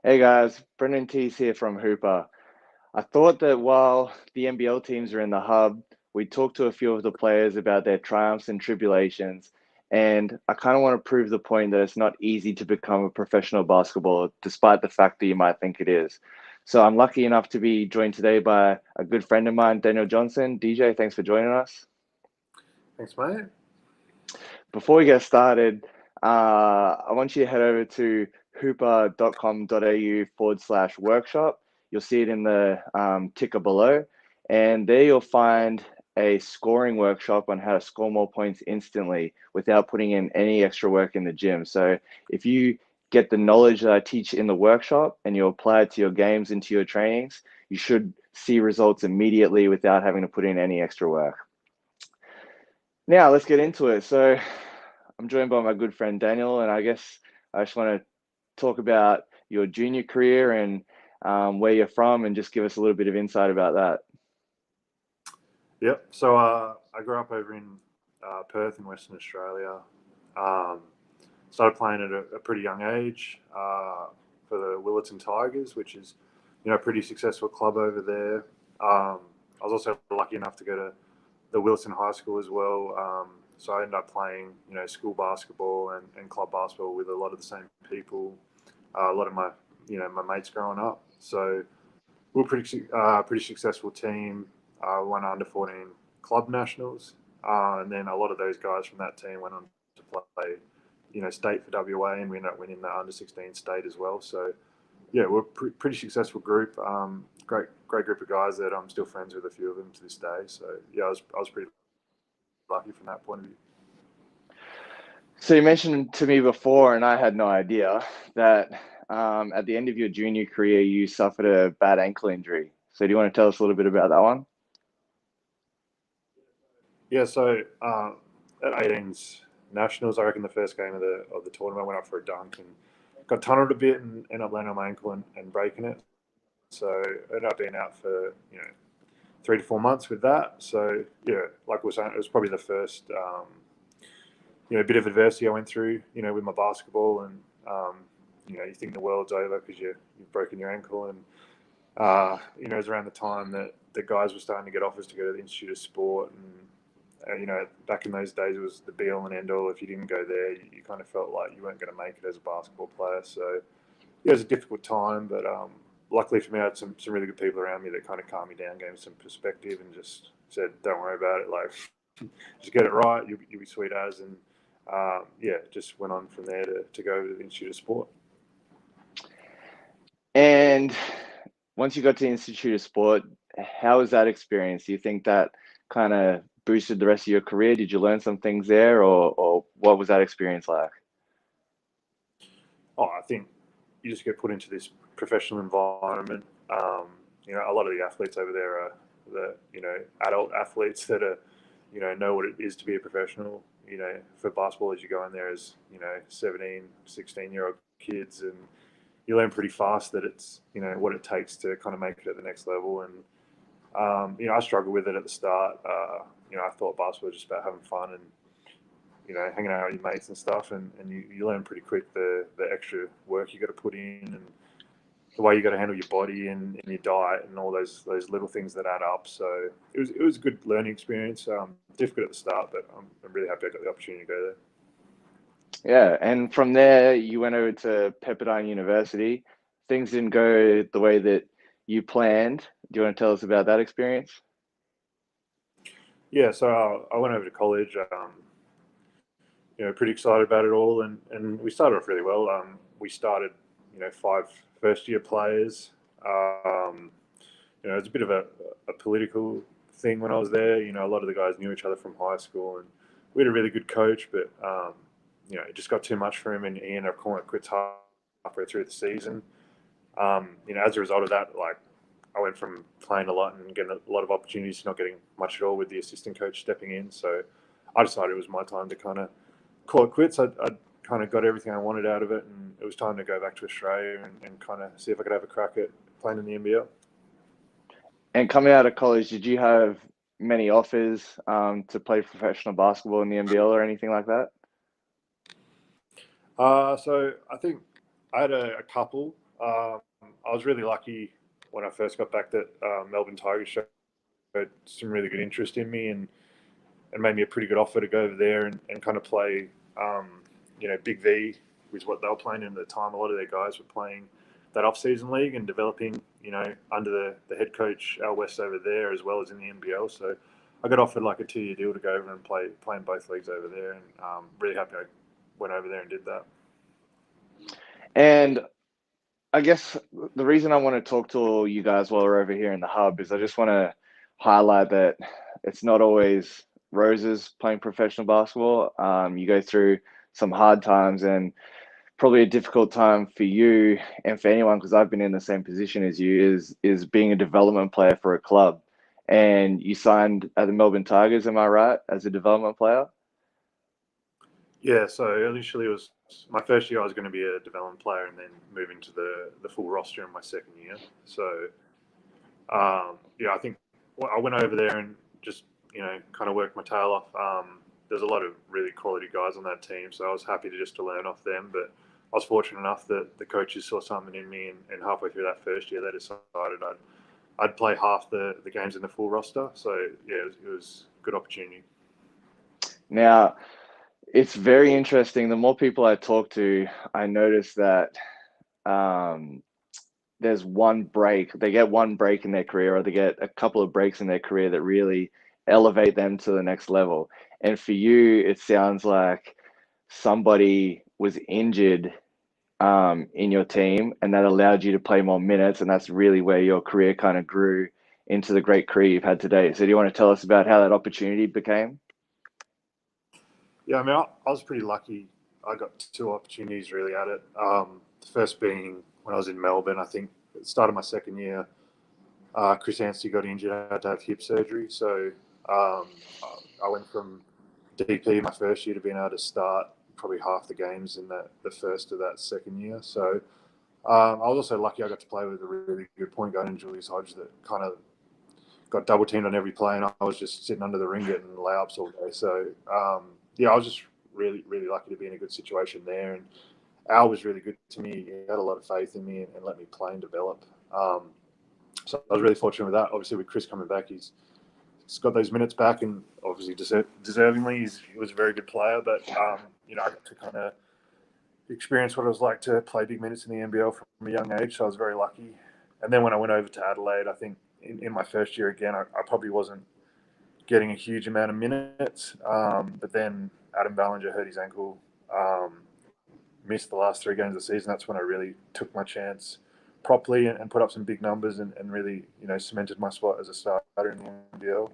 Hey guys, Brendan Tees here from Hooper. I thought that while the NBL teams are in the hub, we'd talk to a few of the players about their triumphs and tribulations. And I kind of want to prove the point that it's not easy to become a professional basketballer, despite the fact that you might think it is. So I'm lucky enough to be joined today by a good friend of mine, Daniel Johnson. DJ, thanks for joining us. Thanks, mate. Before we get started, I want you to head over to hooper.com.au/workshop. You'll see it in the ticker below. And there you'll find a scoring workshop on how to score more points instantly without putting in any extra work in the gym. So if you get the knowledge that I teach in the workshop and you apply it to your games and to your trainings, you should see results immediately without having to put in any extra work. Now let's get into it. So I'm joined by my good friend Daniel, and I guess I just want to talk about your junior career and where you're from, and just give us a little bit of insight about that. Yep. So I grew up over in Perth in Western Australia. Started playing at a pretty young age for the Willetton Tigers, which is a pretty successful club over there. I was also lucky enough to go to the Willetton High School as well. So I ended up playing, school basketball and club basketball with a lot of the same people, a lot of my mates growing up. So we were pretty successful team. Won under 14 club nationals, and then a lot of those guys from that team went on to play, state for WA, and we ended up winning the under 16 state as well. So yeah, we're a pretty successful group. Great group of guys that I'm still friends with a few of them to this day. So yeah, I was pretty lucky from that point of view. So you mentioned to me before, and I had no idea, that at the end of your junior career, you suffered a bad ankle injury. So do you want to tell us a little bit about that one? Yeah, so at 18's nationals, I reckon the first game of the tournament, I went up for a dunk and got tunneled a bit and ended up landing on my ankle and breaking it. So I ended up being out for 3 to 4 months with that. So yeah, like we were saying, it was probably the first bit of adversity I went through with my basketball, and you think the world's over because you've broken your ankle, and it was around the time that the guys were starting to get offers to go to the Institute of Sport, and back in those days it was the be all and end all. If you didn't go there, you kind of felt like you weren't going to make it as a basketball player. So yeah, it was a difficult time, but luckily for me, I had some really good people around me that kind of calmed me down, gave me some perspective, and just said, "Don't worry about it. Like, just get it right. You'll be sweet as." And just went on from there to go to the Institute of Sport. And once you got to the Institute of Sport, how was that experience? Do you think that kind of boosted the rest of your career? Did you learn some things there, or what was that experience like? Oh, I think you just get put into this professional environment. A lot of the athletes over there are the adult athletes that are know what it is to be a professional. For basketball, as you go in there as 17, 16-year-old kids, and you learn pretty fast that it's what it takes to kind of make it at the next level. And I struggled with it at the start. I thought basketball was just about having fun and hanging out with your mates and stuff, and you learn pretty quick the extra work you got to put in, and the way you got to handle your body and your diet and all those little things that add up. So it was a good learning experience. Difficult at the start, but I'm really happy I got the opportunity to go there. Yeah, and from there you went over to Pepperdine University. Things didn't go the way that you planned. Do you want to tell us about that experience? Yeah, so I went over to college. Pretty excited about it all, and we started off really well. We started, 5 first-year players. It was a bit of a political thing when I was there. A lot of the guys knew each other from high school, and we had a really good coach, but it just got too much for him, and he ended up calling it quits halfway through the season. As a result of that, I went from playing a lot and getting a lot of opportunities to not getting much at all with the assistant coach stepping in. So I decided it was my time to kind of call it quits. I'd kind of got everything I wanted out of it, and it was time to go back to Australia and kind of see if I could have a crack at playing in the NBL. And coming out of college, did you have many offers to play professional basketball in the NBL or anything like that? So I think I had a couple. I was really lucky when I first got back that Melbourne Tigers showed some really good interest in me and made me a pretty good offer to go over there and kind of play, Big V was what they were playing in at the time. A lot of their guys were playing that off-season league and developing, under the head coach, Al West over there, as well as in the NBL. So I got offered like a 2-year deal to go over and play in both leagues over there. And really happy I went over there and did that. And I guess the reason I want to talk to you guys while we're over here in the hub is I just want to highlight that it's not always roses playing professional basketball. You go through some hard times, and probably a difficult time for you and for anyone, because I've been in the same position as you, is being a development player for a club. And you signed at the Melbourne Tigers, am I right, as a development player? Yeah, so initially it was my first year I was going to be a development player and then move into the full roster in my second year. So, I think I went over there and just, kind of worked my tail off. There's a lot of really quality guys on that team, so I was happy to learn off them. But I was fortunate enough that the coaches saw something in me, and halfway through that first year, they decided I'd play half the games in the full roster. So, yeah, it was a good opportunity. Now, it's very interesting. The more people I talk to, I notice that there's one break. They get one break in their career, or they get a couple of breaks in their career that really elevate them to the next level. And for you, it sounds like somebody was injured in your team, and that allowed you to play more minutes, and that's really where your career kind of grew into the great career you've had today. So do you want to tell us about how that opportunity became? Yeah, I mean, I was pretty lucky. I got 2 opportunities really at it. The first being when I was in Melbourne. I think at the start of my second year, Chris Anstey got injured. I had to have hip surgery. So I went from DP my first year to being able to start probably half the games in the first of that second year. So I was also lucky I got to play with a really good point guard in Julius Hodge that kind of got double teamed on every play, and I was just sitting under the ring getting layups all day. So I was just really, really lucky to be in a good situation there. And Al was really good to me. He had a lot of faith in me and let me play and develop. So I was really fortunate with that. Obviously, with Chris coming back, he's got those minutes back, and obviously deservingly, he was a very good player. But I got to kind of experience what it was like to play big minutes in the NBL from a young age. So I was very lucky. And then when I went over to Adelaide, I think in my first year again, I probably wasn't getting a huge amount of minutes. But then Adam Ballinger hurt his ankle, missed the last 3 games of the season. That's when I really took my chance properly and put up some big numbers and really, cemented my spot as a starter in the NBL.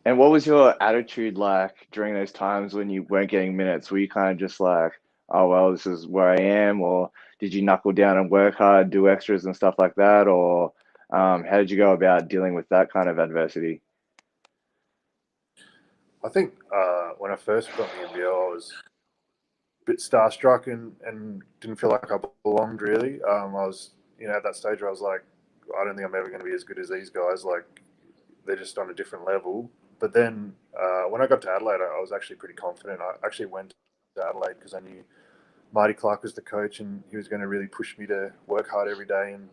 And what was your attitude like during those times when you weren't getting minutes? Were you kind of just like, oh, well, this is where I am? Or did you knuckle down and work hard, do extras and stuff like that? Or how did you go about dealing with that kind of adversity? I think when I first got in the NBL, I was a bit starstruck and didn't feel like I belonged really. I was, at that stage where I was like, I don't think I'm ever going to be as good as these guys. Like, they're just on a different level. But then when I got to Adelaide, I was actually pretty confident. I actually went to Adelaide because I knew Marty Clark was the coach and he was going to really push me to work hard every day. And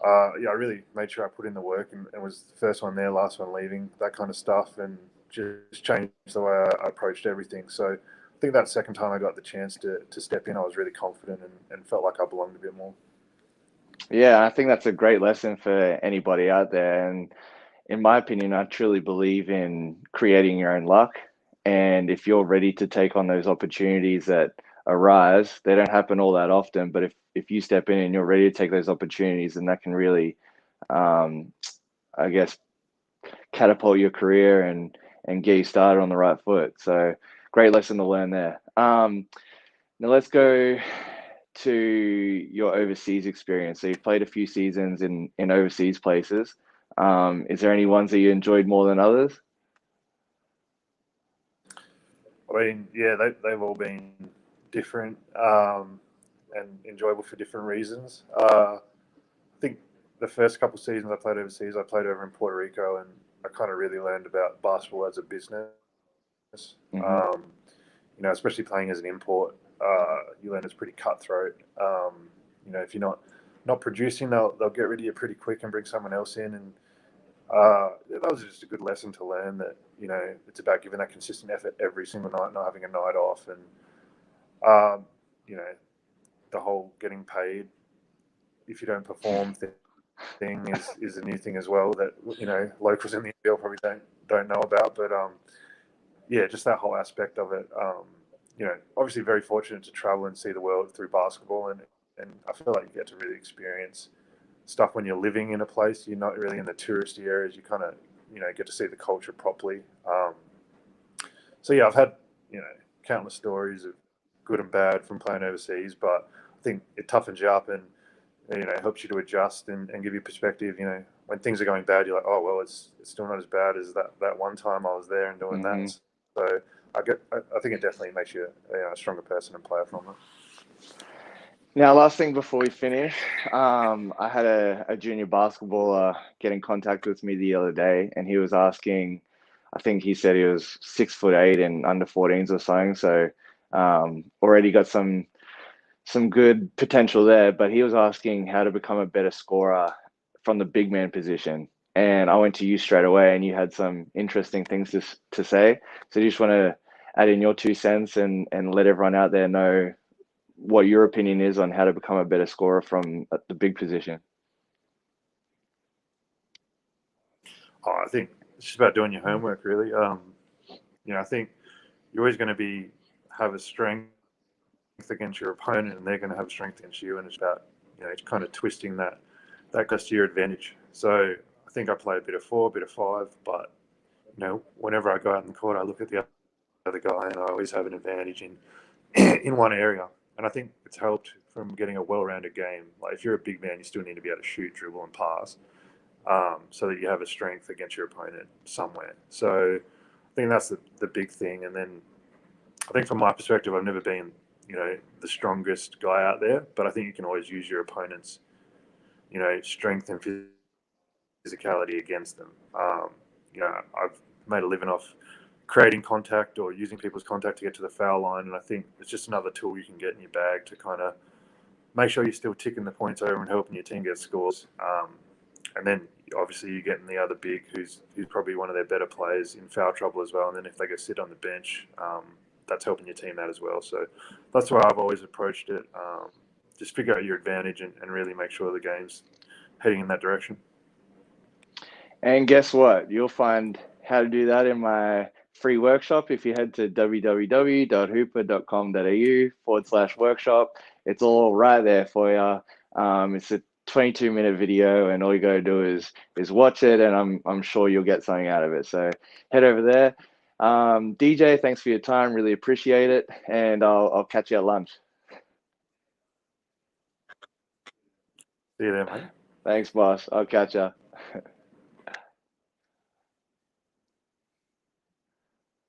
I really made sure I put in the work and was the first one there, last one leaving, that kind of stuff, and just changed the way I approached everything. So I think that second time I got the chance to step in, I was really confident and felt like I belonged a bit more. Yeah, I think that's a great lesson for anybody out there. And in my opinion, I truly believe in creating your own luck. And if you're ready to take on those opportunities that arise, they don't happen all that often. But if you step in and you're ready to take those opportunities, then that can really, um, I guess, catapult your career and get you started on the right foot. So great lesson to learn there. Now let's go to your overseas experience. So you've played a few seasons in overseas places. Is there any ones that you enjoyed more than others? I mean, yeah, they've all been different and enjoyable for different reasons. I think the first couple of seasons I played overseas, I played over in Puerto Rico, and I kind of really learned about basketball as a business. Mm-hmm. Especially playing as an import, you learn it's pretty cutthroat. if you're not producing, they'll get rid of you pretty quick and bring someone else in. And that was just a good lesson to learn that, it's about giving that consistent effort every single night, not having a night off. And, the whole getting paid if you don't perform thing is a new thing as well that, locals in the NBL probably don't know about. But, just that whole aspect of it. Obviously very fortunate to travel and see the world through basketball. And I feel like you get to really experience stuff when you're living in a place. You're not really in the touristy areas. You kind of, get to see the culture properly. I've had, countless stories of good and bad from playing overseas, but I think it toughens you up and, helps you to adjust and give you perspective. When things are going bad, you're like, oh, well, it's still not as bad as that one time I was there and doing that. So I think it definitely makes you a stronger person and player from it. Now, last thing before we finish, I had a junior basketballer get in contact with me the other day, and he was asking, I think he said he was 6'8" and under 14s or something, so already got some good potential there, but he was asking how to become a better scorer from the big man position. And I went to you straight away, and you had some interesting things to say. So you just want to add in your 2 cents and let everyone out there know what your opinion is on how to become a better scorer from the big position. I think it's just about doing your homework, really. I think you're always going to have a strength against your opponent, and they're going to have a strength against you, and it's about kind of twisting that goes to your advantage. So I think I play a bit of 4, a bit of 5, but whenever I go out in the court, I look at the other guy, and I always have an advantage in one area. And I think it's helped from getting a well-rounded game. Like if you're a big man, you still need to be able to shoot, dribble, and pass, so that you have a strength against your opponent somewhere. So I think that's the big thing. And then I think from my perspective, I've never been the strongest guy out there, but I think you can always use your opponent's strength and physicality against them. I've made a living off creating contact or using people's contact to get to the foul line, and I think it's just another tool you can get in your bag to kind of make sure you're still ticking the points over and helping your team get scores. And then obviously you're getting the other big who's probably one of their better players in foul trouble as well, and then if they go sit on the bench, that's helping your team out as well. So that's why I've always approached it. Just figure out your advantage and really make sure the game's heading in that direction. And guess what? You'll find how to do that in my free workshop if you head to www.hooper.com.au/workshop. It's all right there for you. It's a 22-minute video, and all you got to do is watch it, and I'm sure you'll get something out of it. So head over there. DJ, thanks for your time. Really appreciate it, and I'll catch you at lunch. See you there, mate. Thanks, boss. I'll catch you.